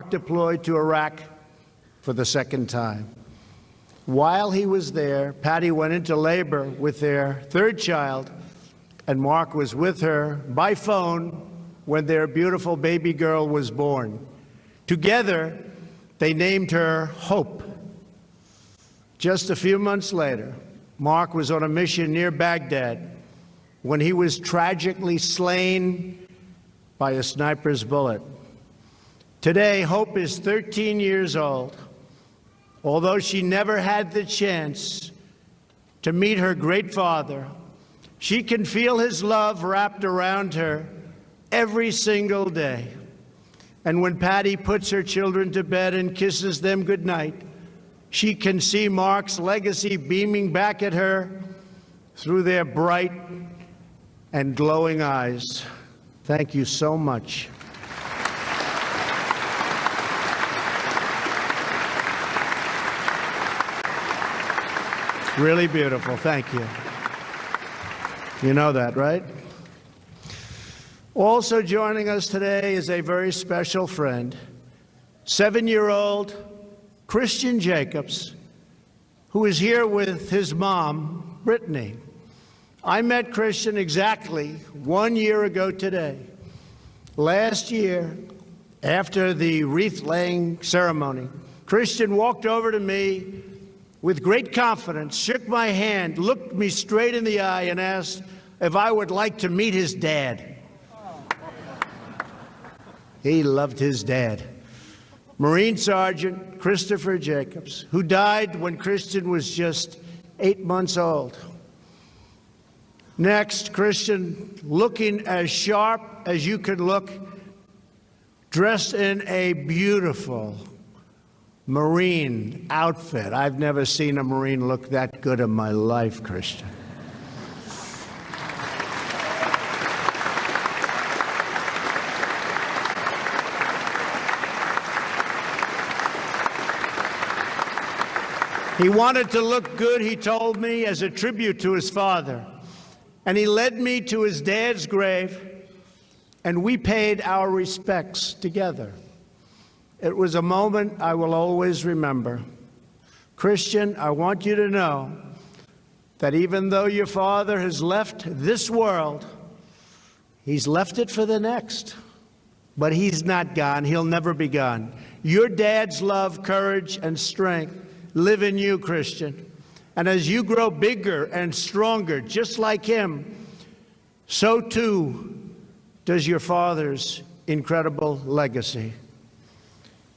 deployed to Iraq for the second time. While he was there, Patty went into labor with their third child, and Mark was with her by phone when their beautiful baby girl was born. Together, they named her Hope. Just a few months later, Mark was on a mission near Baghdad when he was tragically slain by a sniper's bullet. Today, Hope is 13 years old. Although she never had the chance to meet her great father, she can feel his love wrapped around her every single day. And when Patty puts her children to bed and kisses them goodnight, she can see Mark's legacy beaming back at her through their bright and glowing eyes. Thank you so much. Really beautiful. Thank you. You know that, right? Also joining us today is a very special friend, 7-year-old Christian Jacobs, who is here with his mom, Brittany. I met Christian exactly 1 year ago today. Last year, after the wreath-laying ceremony, Christian walked over to me with great confidence, shook my hand, looked me straight in the eye, and asked if I would like to meet his dad. He loved his dad, Marine Sergeant Christopher Jacobs, who died when Christian was just 8 months old. Next, Christian, looking as sharp as you could look, dressed in a beautiful Marine outfit. I've never seen a Marine look that good in my life, Christian. He wanted to look good, he told me, as a tribute to his father. And he led me to his dad's grave, and we paid our respects together. It was a moment I will always remember. Christian, I want you to know that even though your father has left this world, he's left it for the next. But he's not gone. He'll never be gone. Your dad's love, courage, and strength live in you, Christian. And as you grow bigger and stronger, just like him, so too does your father's incredible legacy.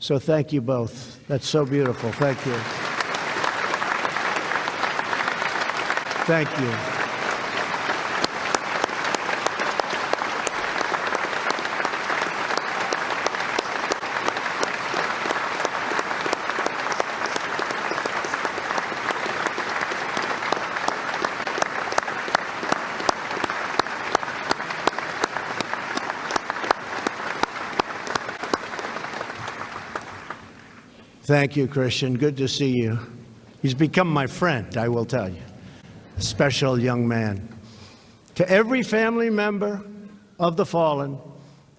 So thank you both. That's so beautiful. Thank you. Thank you. Thank you, Christian. Good to see you. He's become my friend, I will tell you. A special young man. To every family member of the fallen,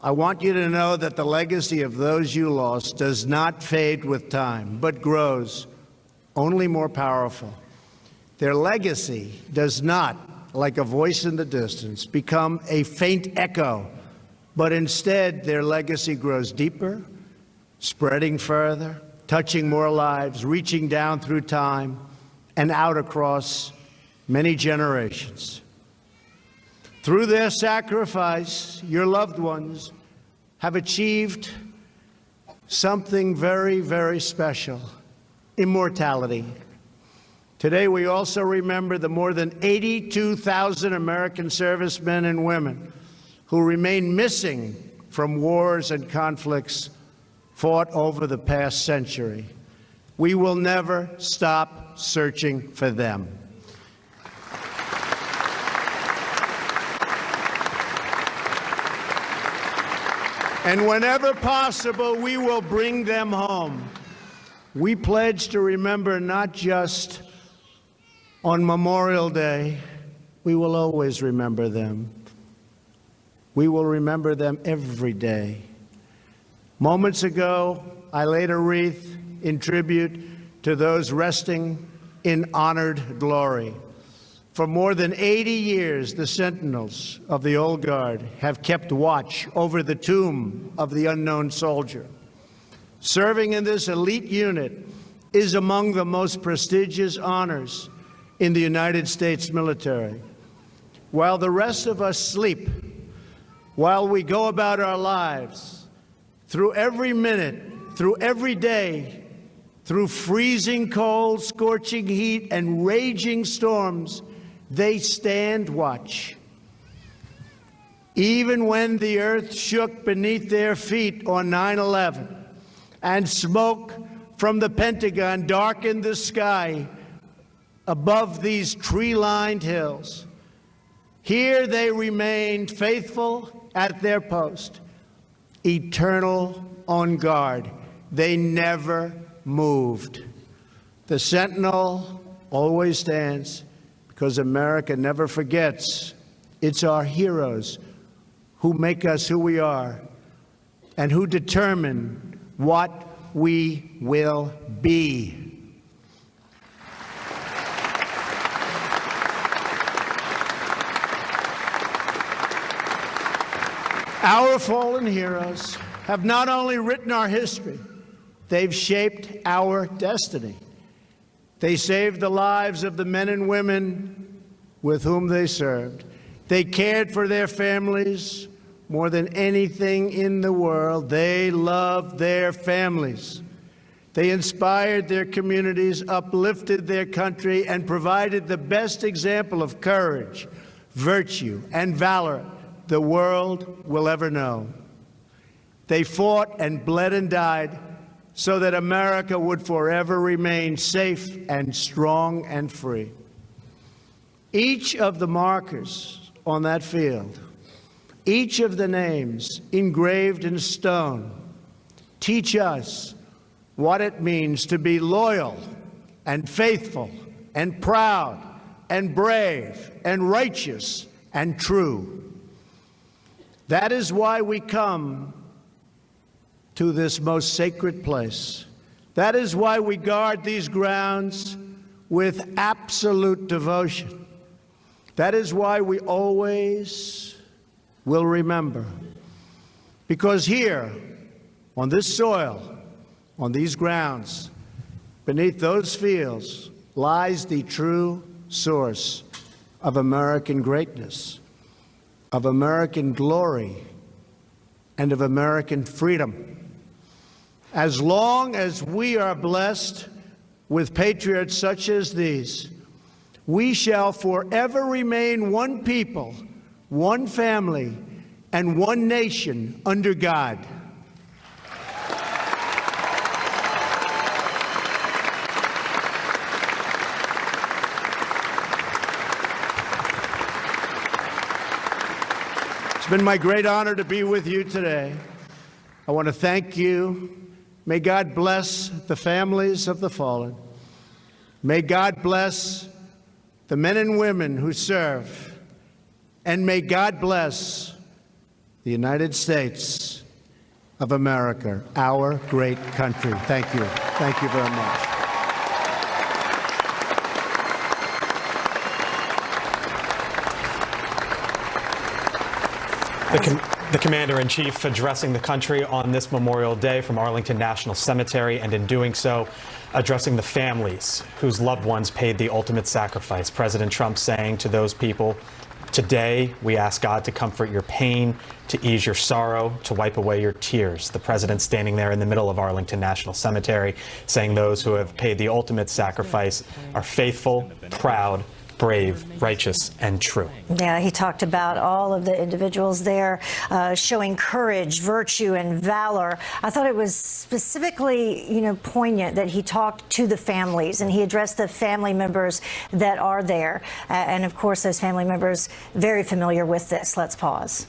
I want you to know that the legacy of those you lost does not fade with time, but grows, only more powerful. Their legacy does not, like a voice in the distance, become a faint echo, but instead their legacy grows deeper, spreading further, touching more lives, reaching down through time and out across many generations. Through their sacrifice, your loved ones have achieved something very, very special: immortality. Today, we also remember the more than 82,000 American servicemen and women who remain missing from wars and conflicts fought over the past century. We will never stop searching for them. And whenever possible, we will bring them home. We pledge to remember not just on Memorial Day, we will always remember them. We will remember them every day. Moments ago, I laid a wreath in tribute to those resting in honored glory. For more than 80 years, the sentinels of the Old Guard have kept watch over the tomb of the unknown soldier. Serving in this elite unit is among the most prestigious honors in the United States military. While the rest of us sleep, while we go about our lives, through every minute, through every day, through freezing cold, scorching heat, and raging storms, they stand watch. Even when the earth shook beneath their feet on 9/11 and smoke from the Pentagon darkened the sky above these tree-lined hills, here they remained faithful at their post, eternal on guard. They never moved. The sentinel always stands because America never forgets. It's our heroes who make us who we are and who determine what we will be. Our fallen heroes have not only written our history, they've shaped our destiny. They saved the lives of the men and women with whom they served. They cared for their families more than anything in the world. They loved their families. They inspired their communities, uplifted their country, and provided the best example of courage, virtue, and valor the world will ever know. They fought and bled and died so that America would forever remain safe and strong and free. Each of the markers on that field, each of the names engraved in stone, teach us what it means to be loyal and faithful and proud and brave and righteous and true. That is why we come to this most sacred place. That is why we guard these grounds with absolute devotion. That is why we always will remember. Because here, on this soil, on these grounds, beneath those fields, lies the true source of American greatness, of American glory, and of American freedom. As long as we are blessed with patriots such as these, we shall forever remain one people, one family, and one nation under God. It's been my great honor to be with you today. I want to thank you. May God bless the families of the fallen. May God bless the men and women who serve. And may God bless the United States of America, our great country. Thank you. Thank you very much. The Commander-in-Chief addressing the country on this Memorial Day from Arlington National Cemetery, and in doing so, addressing the families whose loved ones paid the ultimate sacrifice. President Trump saying to those people, today we ask God to comfort your pain, to ease your sorrow, to wipe away your tears. The president standing there in the middle of Arlington National Cemetery saying those who have paid the ultimate sacrifice are faithful, proud, brave, righteous, and true. Yeah, he talked about all of the individuals there showing courage, virtue, and valor. I thought it was specifically, poignant that he talked to the families and he addressed the family members that are there. And of course, those family members very familiar with this. Let's pause.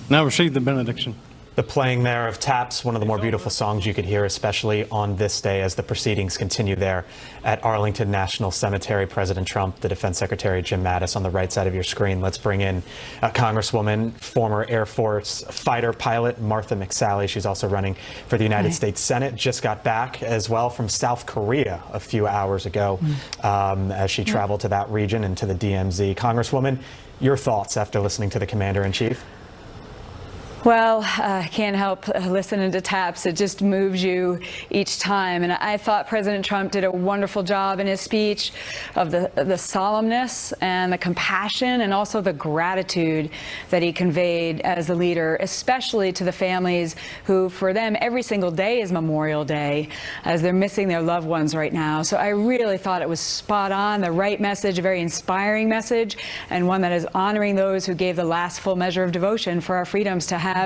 Now receive the benediction. The playing there of taps, one of the more beautiful songs you could hear, especially on this day as the proceedings continue there at Arlington National Cemetery. President Trump, the Defense Secretary Jim Mattis on the right side of your screen. Let's bring in Congresswoman, former Air Force fighter pilot Martha McSally. She's also running for the United States Senate. Just got back as well from South Korea a few hours ago as she traveled to that region and to the DMZ. Congresswoman, your thoughts after listening to the Commander-in-Chief? Well, I can't help listening to taps. It just moves you each time. And I thought President Trump did a wonderful job in his speech of the solemnness and the compassion and also the gratitude that he conveyed as a leader, especially to the families who, for them, every single day is Memorial Day as they're missing their loved ones right now. So I really thought it was spot on, the right message, a very inspiring message, and one that is honoring those who gave the last full measure of devotion for our freedoms to have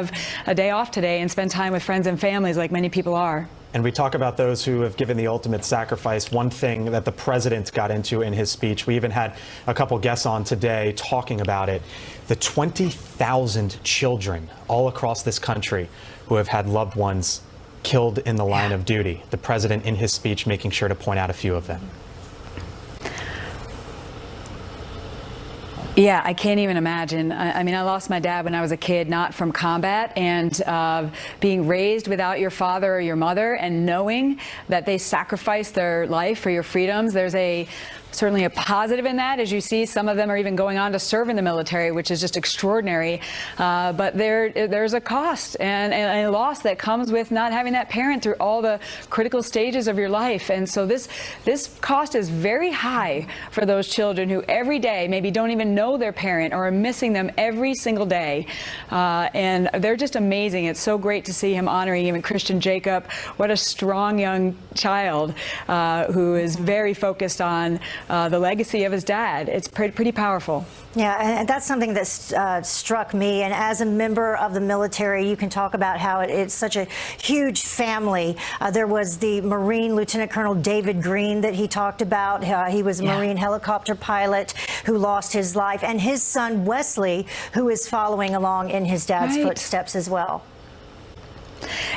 a day off today and spend time with friends and families like many people are. And we talk about those who have given the ultimate sacrifice. One thing that the president got into in his speech, we even had a couple guests on today talking about it, the 20,000 children all across this country who have had loved ones killed in the line of duty. The president in his speech making sure to point out a few of them. Yeah, I can't even imagine. I mean, I lost my dad when I was a kid, not from combat, and being raised without your father or your mother and knowing that they sacrificed their life for your freedoms. There's certainly a positive in that. As you see, some of them are even going on to serve in the military, which is just extraordinary. But there's a cost and a loss that comes with not having that parent through all the critical stages of your life. And so this cost is very high for those children who every day maybe don't even know their parent or are missing them every single day. And they're just amazing. It's so great to see him honoring even Christian Jacob. What a strong young child who is very focused on the legacy of his dad. It's pretty powerful. Yeah, and that's something that struck me. And as a member of the military, you can talk about how it's such a huge family. There was the Marine Lieutenant Colonel David Green that he talked about. He was a Marine helicopter pilot who lost his life, and his son Wesley, who is following along in his dad's footsteps as well.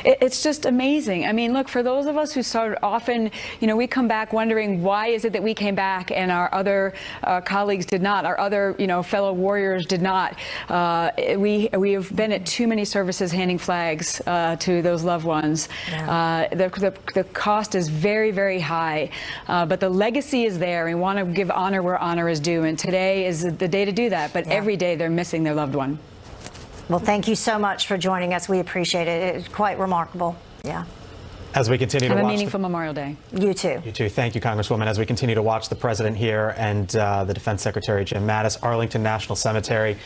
It's just amazing. I mean, look, for those of us who often, we come back wondering why is it that we came back and our other colleagues did not, our other, fellow warriors did not. We have been at too many services handing flags to those loved ones. Yeah. The cost is very, very high, but the legacy is there. We want to give honor where honor is due, and today is the day to do that. But every day they're missing their loved one. Well, thank you so much for joining us. We appreciate it. It's quite remarkable. Yeah. As we continue to watch have a meaningful Memorial Day. You too. You too. Thank you, Congresswoman. As we continue to watch the president here and the Defense Secretary Jim Mattis, Arlington National Cemetery,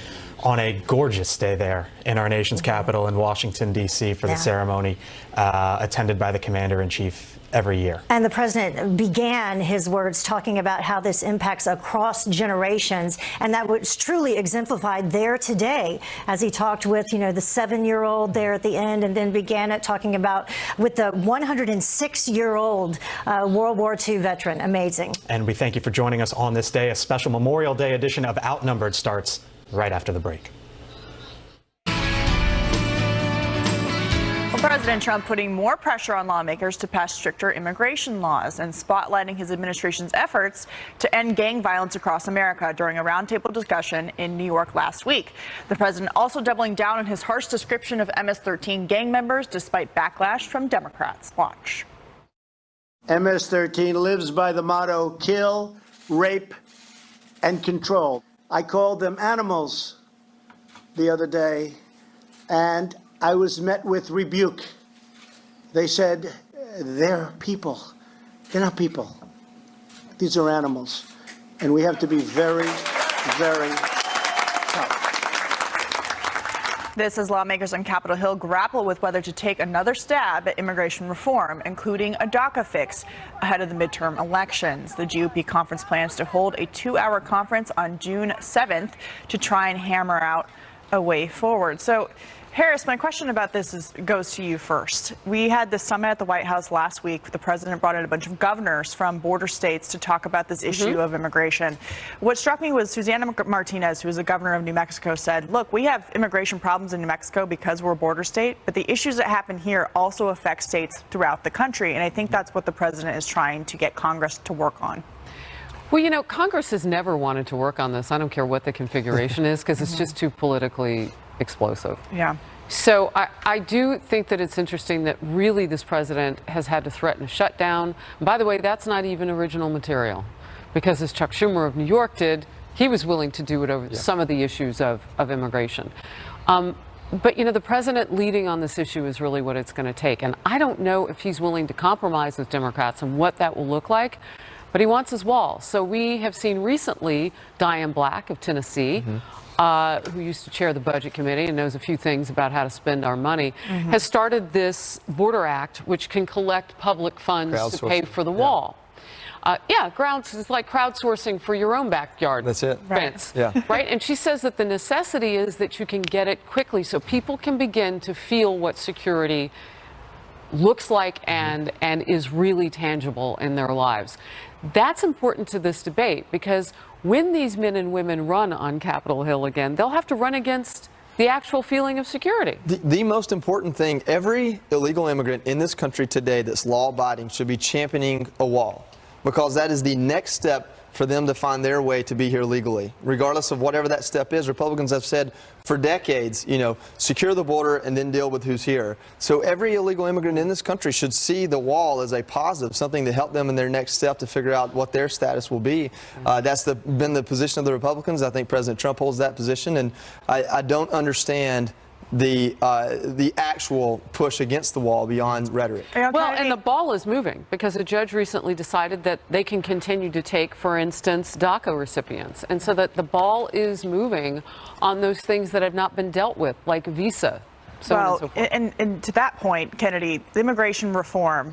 on a gorgeous day there in our nation's capital in Washington, D.C. for the ceremony attended by the Commander-in-Chief every year. And the president began his words talking about how this impacts across generations, and that was truly exemplified there today as he talked with, the 7-year-old there at the end, and then began it talking about with the 106-year-old World War II veteran. Amazing. And we thank you for joining us on this day. A special Memorial Day edition of Outnumbered starts right after the break. President Trump putting more pressure on lawmakers to pass stricter immigration laws and spotlighting his administration's efforts to end gang violence across America during a roundtable discussion in New York last week. The president also doubling down on his harsh description of MS-13 gang members despite backlash from Democrats. Watch. MS-13 lives by the motto, kill, rape, and control. I called them animals the other day, and I was met with rebuke. They said, they're people. They're not people. These are animals. And we have to be very, very tough. This as lawmakers on Capitol Hill grapple with whether to take another stab at immigration reform, including a DACA fix ahead of the midterm elections. The GOP conference plans to hold a 2-hour conference on June 7th to try and hammer out a way forward. So Harris, my question about this goes to you first. We had the summit at the White House last week. The president brought in a bunch of governors from border states to talk about this issue of immigration. What struck me was Susana Martinez, who is the governor of New Mexico, said, look, we have immigration problems in New Mexico because we're a border state, but the issues that happen here also affect states throughout the country. And I think that's what the president is trying to get Congress to work on. Well, you know, Congress has never wanted to work on this. I don't care what the configuration is, because it's just too politically explosive. Yeah. So I do think that it's interesting that really this president has had to threaten a shutdown. And by the way, that's not even original material, because as Chuck Schumer of New York did, he was willing to do it over some of the issues of immigration. But, you know, the president leading on this issue is really what it's going to take. And I don't know if he's willing to compromise with Democrats and what that will look like. But he wants his wall. So we have seen recently Diane Black of Tennessee, who used to chair the Budget Committee and knows a few things about how to spend our money, has started this Border Act, which can collect public funds to pay for the wall. It's like crowdsourcing for your own backyard fence. Right? And she says that the necessity is that you can get it quickly so people can begin to feel what security looks like and is really tangible in their lives. That's important to this debate, because when these men and women run on Capitol Hill again, they'll have to run against the actual feeling of security. The most important thing, every illegal immigrant in this country today that's law-abiding should be championing a wall, because that is the next step for them to find their way to be here legally. Regardless of whatever that step is, Republicans have said for decades, you know, secure the border and then deal with who's here. So every illegal immigrant in this country should see the wall as a positive, something to help them in their next step to figure out what their status will be. That's been the position of the Republicans. I think President Trump holds that position, and I don't understand the actual push against the wall beyond rhetoric. Well, and the ball is moving, because a judge recently decided that they can continue to take, for instance, DACA recipients. And so that the ball is moving on those things that have not been dealt with, like visa, so on and so forth. And to that point, Kennedy, immigration reform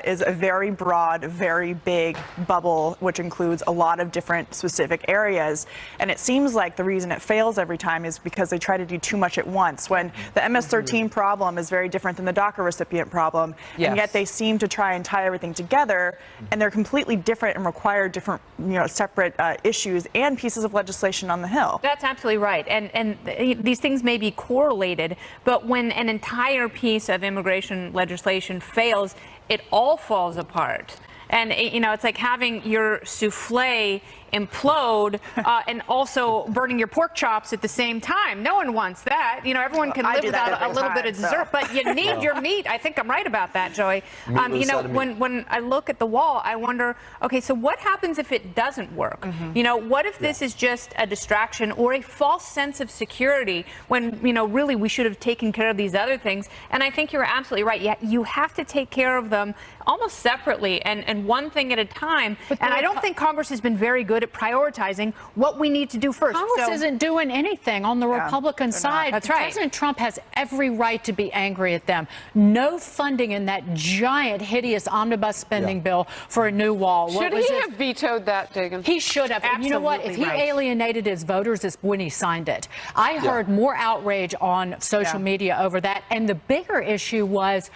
is a very broad, very big bubble, which includes a lot of different specific areas. And it seems like the reason it fails every time is because they try to do too much at once, when the MS-13 problem is very different than the DACA recipient problem. And yet they seem to try and tie everything together, and they're completely different and require different, separate issues and pieces of legislation on the Hill. That's absolutely right. And these things may be correlated, but when an entire piece of immigration legislation fails, it all falls apart. And, it's like having your souffle implode and also burning your pork chops at the same time. No one wants that. Everyone can live without a little bit of dessert, but you need your meat. I think I'm right about that, Joey. When I look at the wall, I wonder, okay, so what happens if it doesn't work? What if this is just a distraction or a false sense of security when, really we should have taken care of these other things? And I think you're absolutely right. You have to take care of them almost separately and one thing at a time. And I don't think Congress has been very good at prioritizing what we need to do first. Congress isn't doing anything on the Republican side. That's right. President Trump has every right to be angry at them. No funding in that giant, hideous omnibus spending bill for a new wall. Should he have vetoed that, Dagan? He should have. And you know what? If he alienated his voters, it's when he signed it. I heard more outrage on social media over that. And the bigger issue was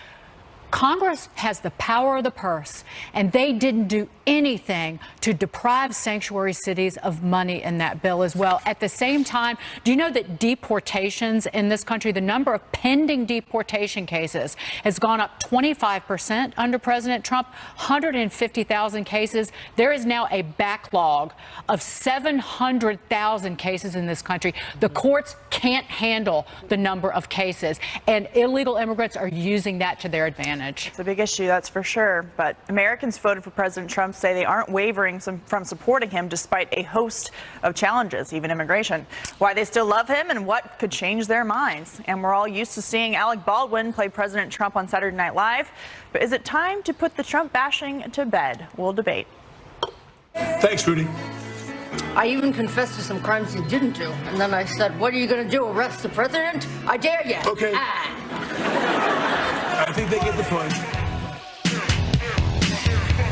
Congress has the power of the purse, and they didn't do anything to deprive sanctuary cities of money in that bill as well. At the same time, do you know that deportations in this country, the number of pending deportation cases has gone up 25% under President Trump, 150,000 cases. There is now a backlog of 700,000 cases in this country. The courts can't handle the number of cases, and illegal immigrants are using that to their advantage. It's a big issue, that's for sure. But Americans voted for President Trump say they aren't wavering from supporting him despite a host of challenges, even immigration. Why they still love him and what could change their minds. And we're all used to seeing Alec Baldwin play President Trump on Saturday Night Live. But is it time to put the Trump bashing to bed? We'll debate. Thanks, Rudy. I even confessed to some crimes he didn't do. And then I said, what are you going to do, arrest the president? I dare you. Okay. I think they get the point.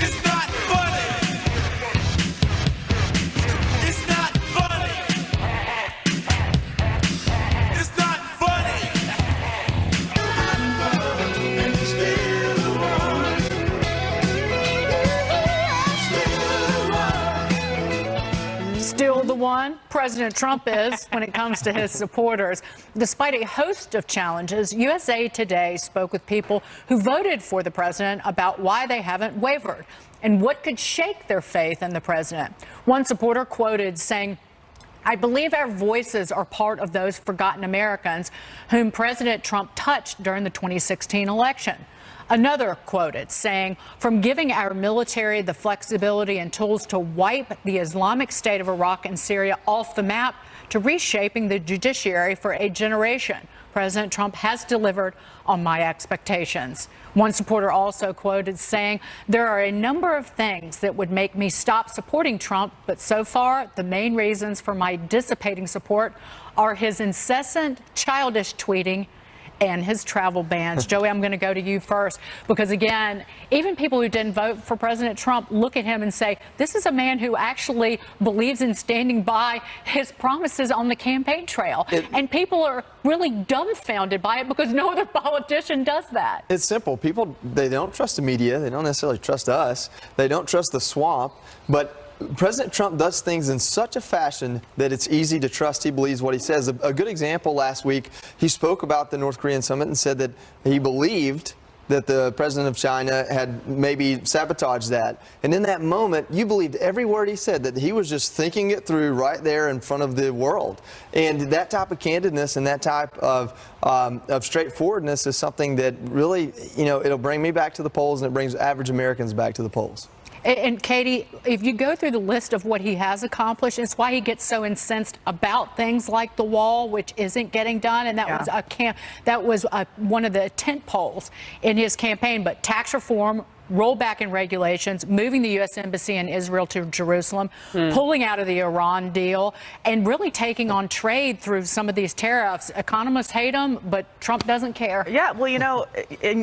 It's not funny. It's not funny. It's not funny. President Trump is when it comes to his supporters. Despite a host of challenges, USA Today spoke with people who voted for the president about why they haven't wavered and what could shake their faith in the president. One supporter quoted saying, "I believe our voices are part of those forgotten Americans whom President Trump touched during the 2016 election." Another quoted saying, "From giving our military the flexibility and tools to wipe the Islamic State of Iraq and Syria off the map to reshaping the judiciary for a generation, President Trump has delivered on my expectations." One supporter also quoted saying, "There are a number of things that would make me stop supporting Trump, but so far the main reasons for my dissipating support are his incessant childish tweeting and his travel bans." Joey, I'm going to go to you first because, again, even people who didn't vote for President Trump look at him and say, this is a man who actually believes in standing by his promises on the campaign trail. And people are really dumbfounded by it because no other politician does that. It's simple. People, they don't trust the media. They don't necessarily trust us. They don't trust the swamp. But President Trump does things in such a fashion that it's easy to trust he believes what he says. A good example last week, he spoke about the North Korean summit and said that he believed that the president of China had maybe sabotaged that. And in that moment, you believed every word he said, that he was just thinking it through right there in front of the world. And that type of candidness and that type of straightforwardness is something that really, you know, it'll bring me back to the polls, and it brings average Americans back to the polls. And Katie, if you go through the list of what he has accomplished, it's why he gets so incensed about things like the wall, which isn't getting done. And that was one of the tent poles in his campaign. But tax reform, rollback in regulations, moving the U.S. Embassy in Israel to Jerusalem, pulling out of the Iran deal, and really taking on trade through some of these tariffs. Economists hate him, but Trump doesn't care. Yeah, well, you know,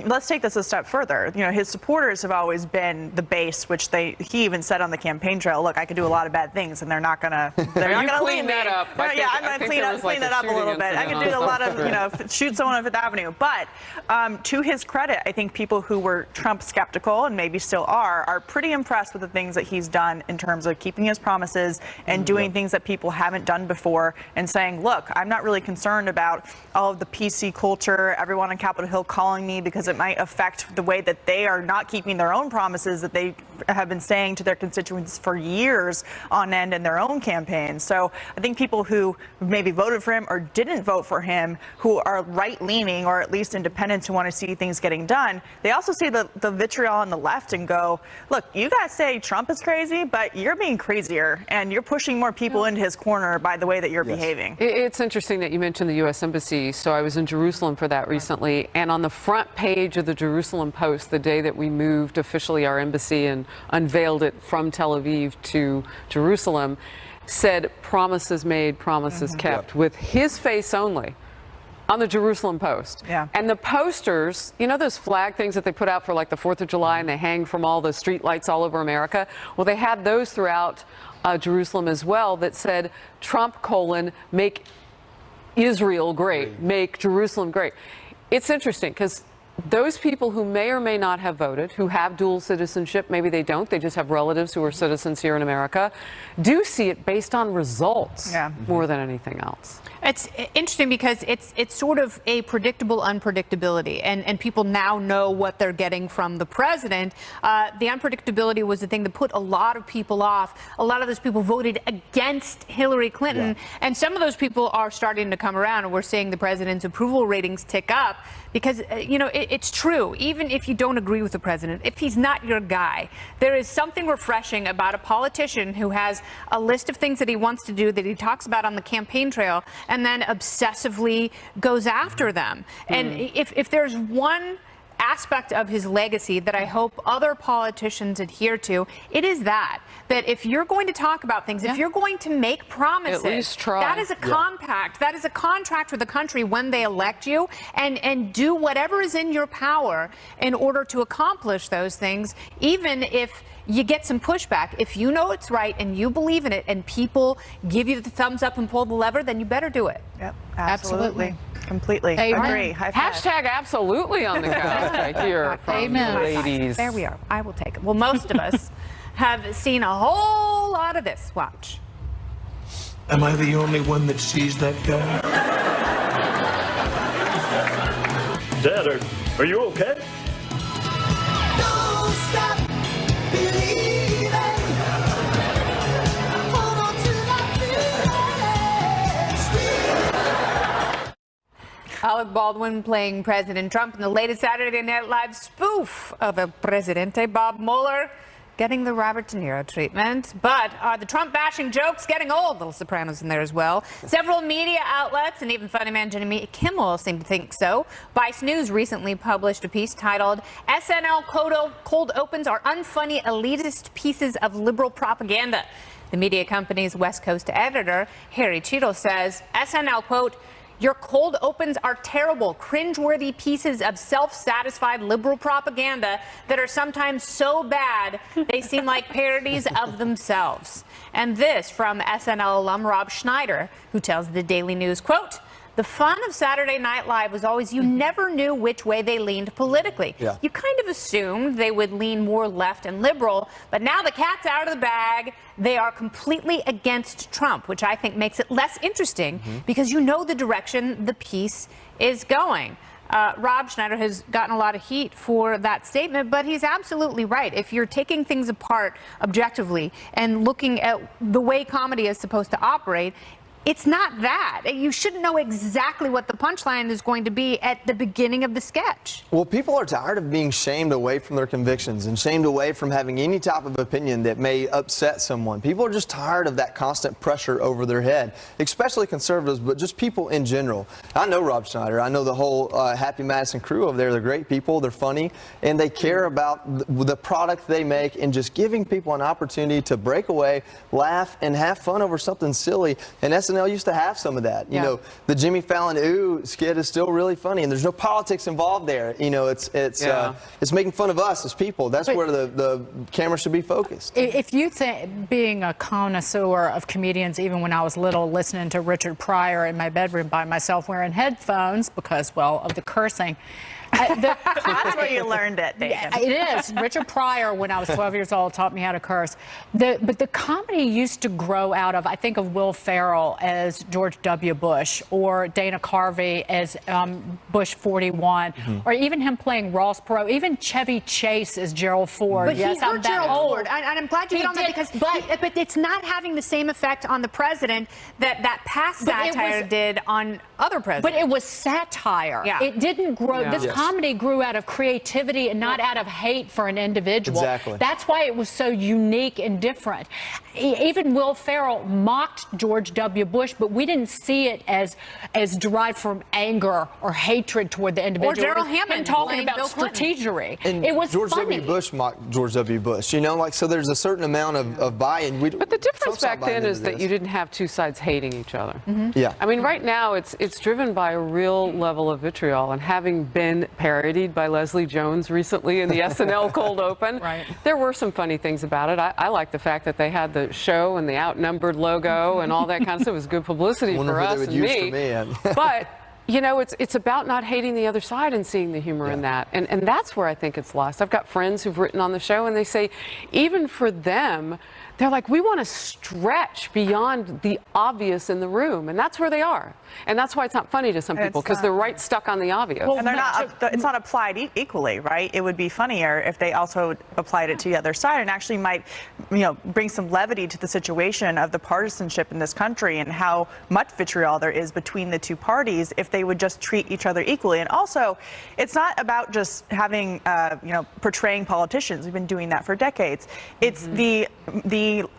let's take this a step further. You know, his supporters have always been the base, which he even said on the campaign trail, look, I could do a lot of bad things, and they're not going to leave me. That up. Yeah, I'm going to clean that up a little bit. I could do a lot of, you know, shoot someone on Fifth Avenue. But to his credit, I think people who were Trump skeptical, and maybe still are pretty impressed with the things that he's done in terms of keeping his promises and doing things that people haven't done before, and saying, look, I'm not really concerned about all of the PC culture, everyone on Capitol Hill calling me, because it might affect the way that they are not keeping their own promises that they have been saying to their constituents for years on end in their own campaigns. So I think people who maybe voted for him or didn't vote for him, who are right-leaning or at least independents who want to see things getting done, they also see the vitriol on the left and go, look, you guys say Trump is crazy, but you're being crazier and you're pushing more people into his corner by the way that you're behaving. It's interesting that you mentioned the U.S. Embassy. So I was in Jerusalem for that recently, and on the front page of the Jerusalem Post, the day that we moved officially our embassy and unveiled it from Tel Aviv to Jerusalem, said promises made, promises kept, with his face only on the Jerusalem Post. Yeah. And the posters, you know those flag things that they put out for like the 4th of July and they hang from all the street lights all over America? Well, they had those throughout Jerusalem as well that said, Trump, make Israel great, make Jerusalem great. It's interesting because those people who may or may not have voted, who have dual citizenship, maybe they don't, they just have relatives who are citizens here in America, do see it based on results more than anything else. It's interesting because it's sort of a predictable unpredictability, and people now know what they're getting from the president. The unpredictability was the thing that put a lot of people off. A lot of those people voted against Hillary Clinton, and some of those people are starting to come around, and we're seeing the president's approval ratings tick up because, you know, it's true. Even if you don't agree with the president, if he's not your guy, there is something refreshing about a politician who has a list of things that he wants to do that he talks about on the campaign trail and then obsessively goes after them. And if there's one aspect of his legacy that I hope other politicians adhere to, it is that if you're going to talk about things, if you're going to make promises, at least try. That is a compact. That is a contract with the country when they elect you, and do whatever is in your power in order to accomplish those things, even if you get some pushback. If you know it's right and you believe in it and people give you the thumbs up and pull the lever, then you better do it. Yep, absolutely. Completely agree. High five. Hashtag absolutely on the couch right here from the ladies. There we are. I will take it. Well, most of us have seen a whole lot of this. Watch. Am I the only one that sees that guy? Dad, are you okay? Don't stop believing. Hold on to that feeling. Alec Baldwin playing President Trump in the latest Saturday Night Live spoof of El Presidente. Bob Mueller getting the Robert De Niro treatment. But are the Trump-bashing jokes getting old? Little Sopranos in there as well. Several media outlets and even funny man Jimmy Kimmel seem to think so. Vice News recently published a piece titled SNL Cold Opens are unfunny elitist pieces of liberal propaganda. The media company's West Coast editor, Harry Cheadle, says SNL, quote, your cold opens are terrible, cringeworthy pieces of self-satisfied liberal propaganda that are sometimes so bad they seem like parodies of themselves. And this from SNL alum Rob Schneider, who tells the Daily News, quote, the fun of Saturday Night Live was always you never knew which way they leaned politically. Yeah. You kind of assumed they would lean more left and liberal, but now the cat's out of the bag. They are completely against Trump, which I think makes it less interesting because you know the direction the piece is going. Rob Schneider has gotten a lot of heat for that statement, but he's absolutely right. If you're taking things apart objectively and looking at the way comedy is supposed to operate, it's not that. You should know exactly what the punchline is going to be at the beginning of the sketch. Well, people are tired of being shamed away from their convictions and shamed away from having any type of opinion that may upset someone. People are just tired of that constant pressure over their head, especially conservatives, but just people in general. I know Rob Schneider. I know the whole Happy Madison crew over there. They're great people. They're funny, and they care about the product they make and just giving people an opportunity to break away, laugh, and have fun over something silly. And SNL used to have some of that. You know, the Jimmy Fallon "Ooh" skit is still really funny, and there's no politics involved there. You know, it's making fun of us as people. That's where the camera should be focused. If you think, being a connoisseur of comedians, even when I was little, listening to Richard Pryor in my bedroom by myself wearing headphones because, well, of the cursing. That's where you learned it, David. It is. Richard Pryor, when I was 12 years old, taught me how to curse. But the comedy used to grow out of, I think of Will Ferrell as George W. Bush, or Dana Carvey as Bush 41, or even him playing Ross Perot, even Chevy Chase as Gerald Ford. But yes, he hurt Gerald Ford, and I'm glad you hit on that because, but it's not having the same effect on the president that past satire did on other presidents. But it was satire. Yeah. It didn't grow. Yeah. This comedy grew out of creativity and not out of hate for an individual. Exactly. That's why it was so unique and different. Even Will Ferrell mocked George W. Bush, but we didn't see it as derived from anger or hatred toward the individual. Or Gerald Hammond talking playing about Bill Clinton. strategery. And it was George funny. W. Bush mocked George W. Bush. You know, like, so there's a certain amount of buy-in. But the difference back then is that you didn't have two sides hating each other. Yeah. I mean, right now it's driven by a real level of vitriol, and having been parodied by Leslie Jones recently in the SNL Cold Open, there were some funny things about it. I like the fact that they had the show and the Outnumbered logo and all that kind of stuff. It was good publicity for us and me. But you know, it's about not hating the other side and seeing the humor in that. And that's where I think it's lost. I've got friends who've written on the show, and they say even for them, they're like, we want to stretch beyond the obvious in the room. And that's where they are. And that's why it's not funny to some people, because they're right stuck on the obvious. Well, and they're not, it's not applied equally, right? It would be funnier if they also applied it to the other side, and actually might, you know, bring some levity to the situation of the partisanship in this country and how much vitriol there is between the two parties if they would just treat each other equally. And also, it's not about just having, you know, portraying politicians. We've been doing that for decades. It's the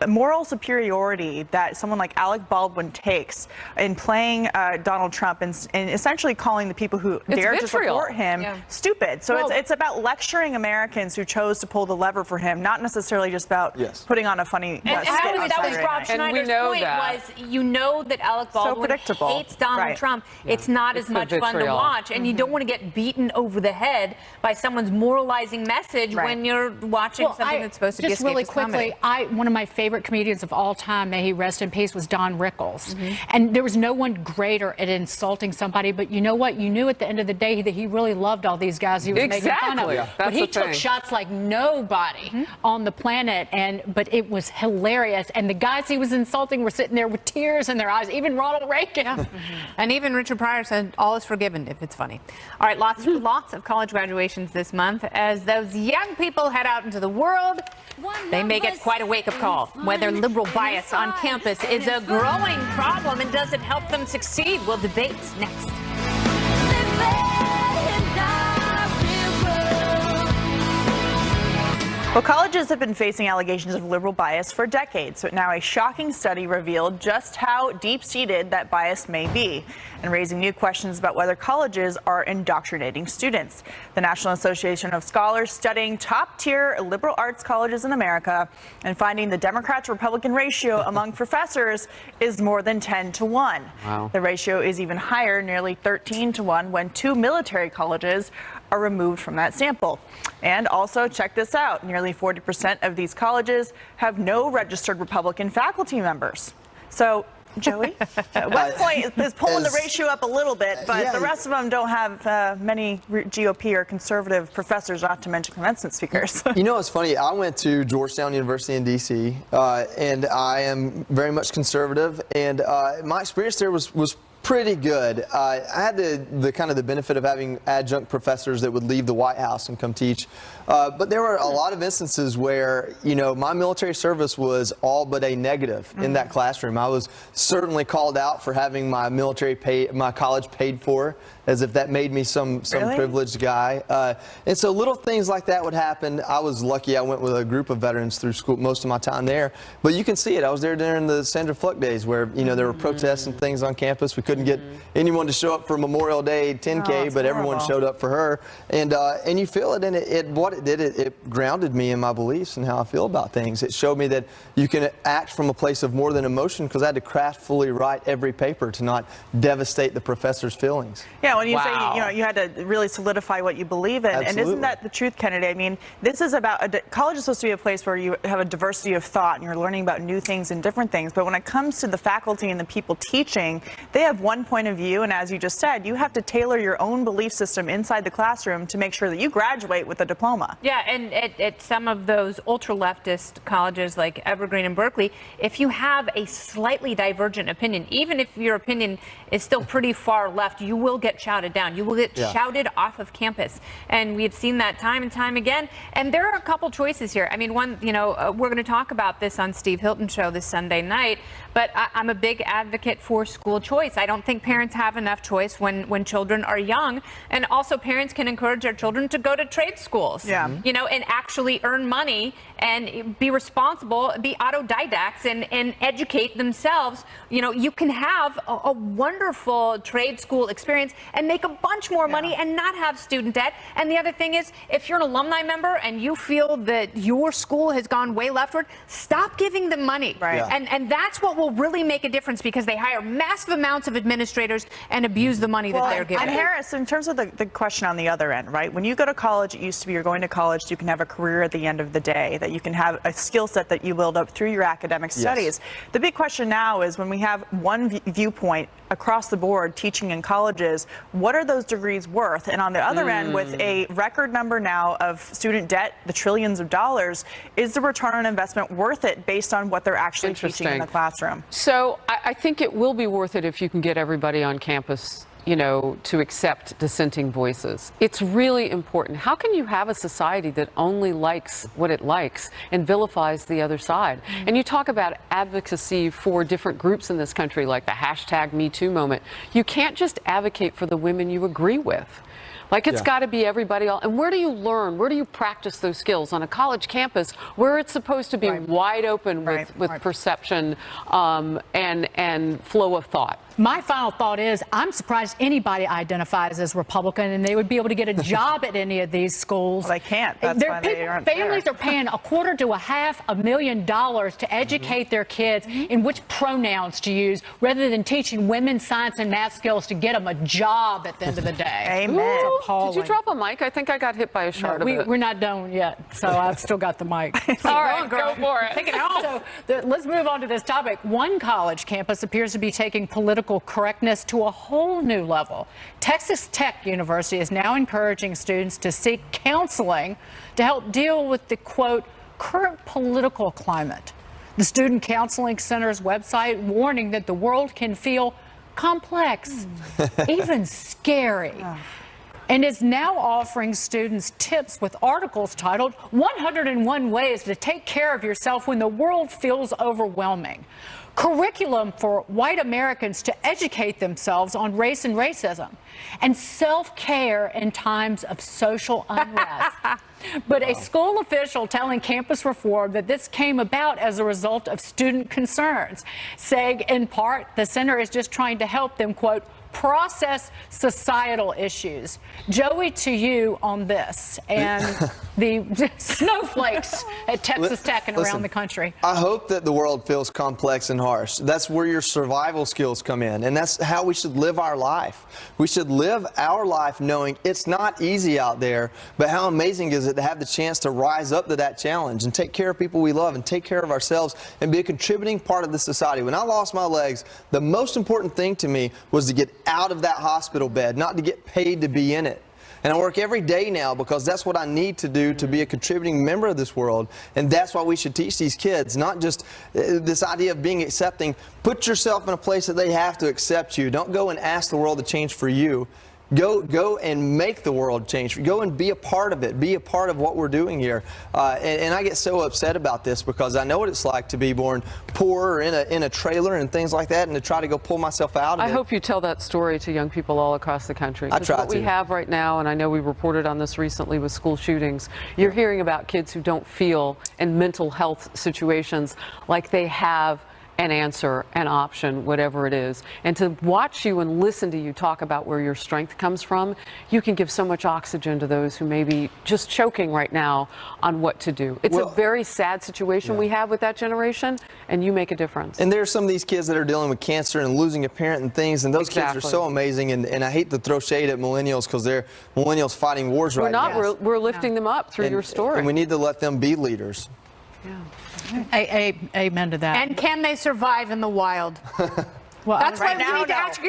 moral superiority that someone like Alec Baldwin takes in playing Donald Trump and essentially calling the people who dare to support him stupid. So it's about lecturing Americans who chose to pull the lever for him, not necessarily just about putting on a funny skit on Saturday night. And we know point was, you know that Alec Baldwin hates Donald Trump. It's not as much fun to watch, and you don't want to get beaten over the head by someone's moralizing message when you're watching something that's supposed to be a just really quickly, comedy. one of my favorite comedians of all time, may he rest in peace, was Don Rickles. And there was no one greater at insulting somebody, but you know what? You knew at the end of the day that he really loved all these guys he was making fun of. Yeah. But he That's the took thing. shots like nobody on the planet, but it was hilarious. And the guys he was insulting were sitting there with tears in their eyes, even Ronald Reagan. And even Richard Pryor said all is forgiven if it's funny. All right, lots of college graduations this month. As those young people head out into the world, they may get quite a wake-up call. Whether liberal bias on campus is a growing problem and does it help them succeed? We'll debate next. Well, colleges have been facing allegations of liberal bias for decades, but now a shocking study revealed just how deep-seated that bias may be, and raising new questions about whether colleges are indoctrinating students. The National Association of Scholars studying top-tier liberal arts colleges in America and finding the Democrat-to-Republican ratio among professors is more than 10-1. Wow. The ratio is even higher, nearly 13-1, when 2 military colleges are removed from that sample. And also, check this out, nearly 40% of these colleges have no registered Republican faculty members. So, Joey, West Point is pulling the ratio up a little bit, but the rest of them don't have many GOP or conservative professors, not to mention commencement speakers. You know, it's funny. I went to Georgetown University in D.C., and I am very much conservative, and my experience there was pretty good. I had the kind of the benefit of having adjunct professors that would leave the White House and come teach. But there were a lot of instances where, you know, my military service was all but a negative in that classroom. I was certainly called out for having my my college paid for, as if that made me some privileged guy. And so little things like that would happen. I was lucky I went with a group of veterans through school most of my time there. But you can see it. I was there during the Sandra Fluck days where, you know, there were protests and things on campus. We couldn't get anyone to show up for Memorial Day 10K, but everyone showed up for her. And you feel it, and it grounded me in my beliefs and how I feel about things. It showed me that you can act from a place of more than emotion, because I had to craftfully write every paper to not devastate the professor's feelings. Yeah, when you say, you know, you had to really solidify what you believe in. Absolutely. And isn't that the truth, Kennedy? I mean, this is about, college is supposed to be a place where you have a diversity of thought and you're learning about new things and different things. But when it comes to the faculty and the people teaching, they have one point of view. And as you just said, you have to tailor your own belief system inside the classroom to make sure that you graduate with a diploma. Yeah, and at some of those ultra-leftist colleges like Evergreen and Berkeley, if you have a slightly divergent opinion, even if your opinion is still pretty far left, you will get shouted down. You will get shouted off of campus. And we've seen that time and time again. And there are a couple choices here. I mean, one, you know, we're going to talk about this on Steve Hilton's show this Sunday night, but I'm a big advocate for school choice. I don't think parents have enough choice when children are young. And also, parents can encourage their children to go to trade schools, you know, and actually earn money and be responsible, be autodidacts and educate themselves. You know, you can have a wonderful trade school experience and make a bunch more money and not have student debt. And the other thing is, if you're an alumni member and you feel that your school has gone way leftward, stop giving them money. Right. And that's what will really make a difference, because they hire massive amounts of administrators and abuse the money that they're given. And Harris, in terms of the question on the other end, right? When you go to college, it used to be you're going to college so you can have a career at the end of the day, that you can have a skill set that you build up through your academic studies. The big question now is, when we have one viewpoint across the board teaching in colleges, what are those degrees worth? And on the other end, with a record number now of student debt, the trillions of dollars, is the return on investment worth it based on what they're actually teaching in the classroom? So I think it will be worth it if you can get everybody on campus, you know, to accept dissenting voices. It's really important. How can you have a society that only likes what it likes and vilifies the other side? And you talk about advocacy for different groups in this country, like the hashtag Me Too moment. You can't just advocate for the women you agree with. Like, it's got to be everybody else. And where do you learn? Where do you practice those skills? On a college campus where it's supposed to be wide open with perception and flow of thought. My final thought is I'm surprised anybody identifies as Republican and they would be able to get a job at any of these schools. Well, they can't. That's why they aren't Families there. are paying $250,000 to $500,000 to educate their kids in which pronouns to use rather than teaching women science and math skills to get them a job at the end of the day. Amen. It's appalling. Did you drop a mic? I think I got hit by a shard of it. We're not done yet, so I've still got the mic. All right, go for it. Take it home. So let's move on to this topic. One college campus appears to be taking political correctness to a whole new level. Texas Tech University is now encouraging students to seek counseling to help deal with the, quote, current political climate. The Student Counseling Center's website warning that the world can feel complex, even scary. And is now offering students tips with articles titled 101 Ways to Take Care of Yourself When the World Feels Overwhelming. Curriculum for white Americans to educate themselves on race and racism, and self-care in times of social unrest. But a school official telling Campus Reform that this came about as a result of student concerns, saying in part the center is just trying to help them, quote, process societal issues. Joey, to you on this and the snowflakes at Texas Tech and around the country. I hope that the world feels complex and harsh. That's where your survival skills come in, and that's how we should live our life. We should live our life knowing it's not easy out there, but how amazing is it to have the chance to rise up to that challenge and take care of people we love and take care of ourselves and be a contributing part of the society. When I lost my legs, the most important thing to me was to get out of that hospital bed, not to get paid to be in it. And I work every day now because that's what I need to do to be a contributing member of this world. And that's why we should teach these kids, not just this idea of being accepting. Put yourself in a place that they have to accept you. Don't go and ask the world to change for you. Go and make the world change. Go and be a part of it. Be a part of what we're doing here. And I get so upset about this because I know what it's like to be born poor or in a trailer and things like that, and to try to go pull myself out of it. I hope you tell that story to young people all across the country. I try what we have right now, and I know we reported on this recently with school shootings, you're hearing about kids who don't feel in mental health situations like they have an answer, an option, whatever it is. And to watch you and listen to you talk about where your strength comes from, you can give so much oxygen to those who may be just choking right now on what to do. It's a very sad situation we have with that generation, and you make a difference. And there are some of these kids that are dealing with cancer and losing a parent and things, and those kids are so amazing. And I hate to throw shade at millennials because they're millennials fighting wars right now. We're lifting them up through your story. And we need to let them be leaders. Yeah. Amen to that. And can they survive in the wild? Well, that's why you need to ask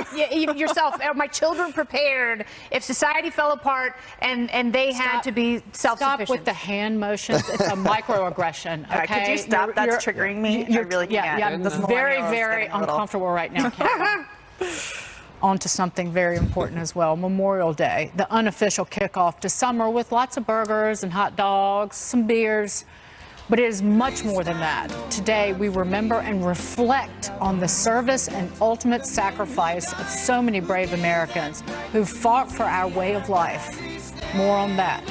yourself, are my children prepared if society fell apart and they had to be self-sufficient? Stop with the hand motions. It's a microaggression. Okay? Could you stop? That's triggering me. I really can't. Yeah, I'm very, very uncomfortable right now. On to something very important as well, Memorial Day, the unofficial kickoff to summer with lots of burgers and hot dogs, some beers. But it is much more than that. Today, we remember and reflect on the service and ultimate sacrifice of so many brave Americans who fought for our way of life. More on that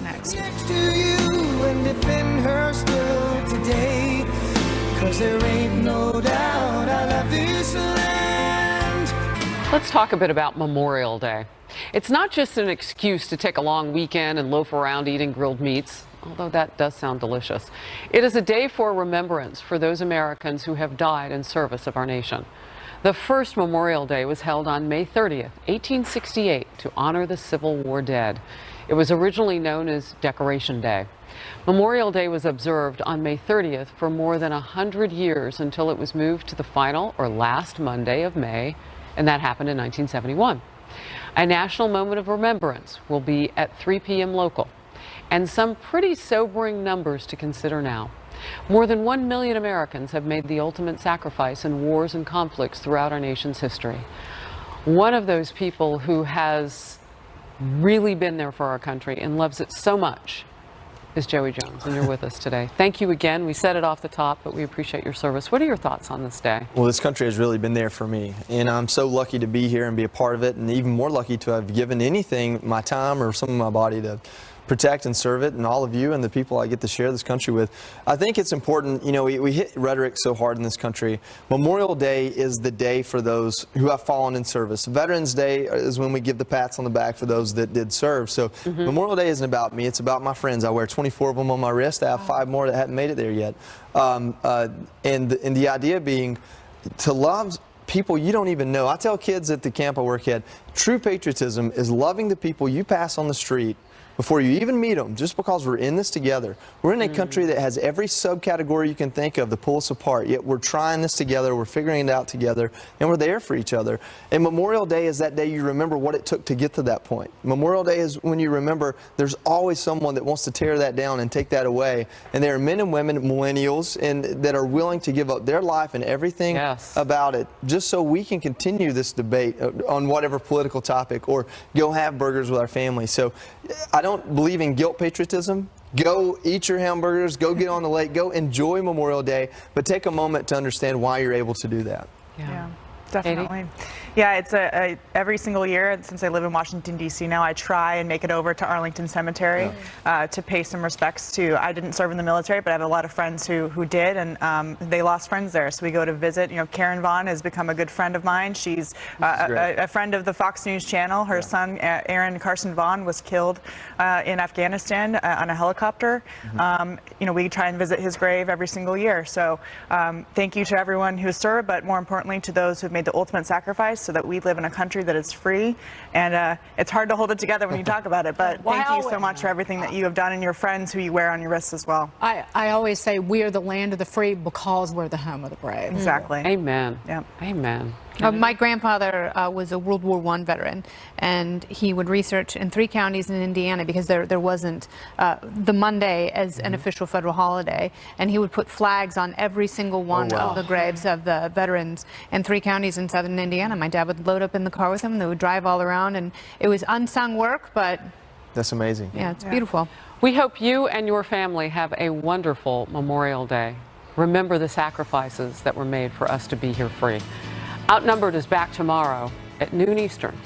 next. Next to you and defend her still today, 'cause there ain't no doubt I love this land. Let's talk a bit about Memorial Day. It's not just an excuse to take a long weekend and loaf around eating grilled meats, although that does sound delicious. It is a day for remembrance for those Americans who have died in service of our nation. The first Memorial Day was held on May 30th, 1868, to honor the Civil War dead. It was originally known as Decoration Day. Memorial Day was observed on May 30th for more than 100 years until it was moved to the final or last Monday of May, and that happened in 1971. A national moment of remembrance will be at 3 p.m. local. And some pretty sobering numbers to consider now. More than 1 million Americans have made the ultimate sacrifice in wars and conflicts throughout our nation's history. One of those people who has really been there for our country and loves it so much is Joey Jones, and you're with us today. Thank you again. We said it off the top, but we appreciate your service. What are your thoughts on this day? Well, this country has really been there for me, and I'm so lucky to be here and be a part of it, and even more lucky to have given anything, my time or some of my body, to protect and serve it, and all of you and the people I get to share this country with. I think it's important, you know, we hit rhetoric so hard in this country. Memorial Day is the day for those who have fallen in service. Veterans Day is when we give the pats on the back for those that did serve. So Memorial Day isn't about me, it's about my friends. I wear 24 of them on my wrist. I have 5 more that haven't made it there yet. And the idea being to love people you don't even know. I tell kids at the camp I work at, true patriotism is loving the people you pass on the street before you even meet them, just because we're in this together. We're in a country that has every subcategory you can think of to pull us apart, yet we're trying this together, we're figuring it out together, and we're there for each other. And Memorial Day is that day you remember what it took to get to that point. Memorial Day is when you remember there's always someone that wants to tear that down and take that away. And there are men and women, millennials, that are willing to give up their life and everything about it, just so we can continue this debate on whatever political topic, or go have burgers with our family. So I don't believe in guilt patriotism. Go eat your hamburgers, go get on the lake, go enjoy Memorial Day, but take a moment to understand why you're able to do that. Yeah, definitely. Yeah, it's every single year, since I live in Washington, D.C. now, I try and make it over to Arlington Cemetery to pay some respects to, I didn't serve in the military, but I have a lot of friends who did, and they lost friends there. So we go to visit. You know, Karen Vaughn has become a good friend of mine. She's a friend of the Fox News channel. Her son, Aaron Carson Vaughn, was killed in Afghanistan on a helicopter. You know, we try and visit his grave every single year. So thank you to everyone who served, but more importantly to those who've made the ultimate sacrifice so that we live in a country that is free. And it's hard to hold it together when you talk about it, but thank you so much for everything that you have done, and your friends who you wear on your wrists as well. I always say we are the land of the free because we're the home of the brave. Exactly. Amen. Yep. Amen. My grandfather was a World War I veteran, and he would research in 3 counties in Indiana because there wasn't the Monday as an official federal holiday, and he would put flags on every single one of the graves of the veterans in 3 counties in southern Indiana. My dad would load up in the car with him, and they would drive all around, and it was unsung work, but that's amazing. Yeah, it's beautiful. We hope you and your family have a wonderful Memorial Day. Remember the sacrifices that were made for us to be here free. Outnumbered is back tomorrow at noon Eastern.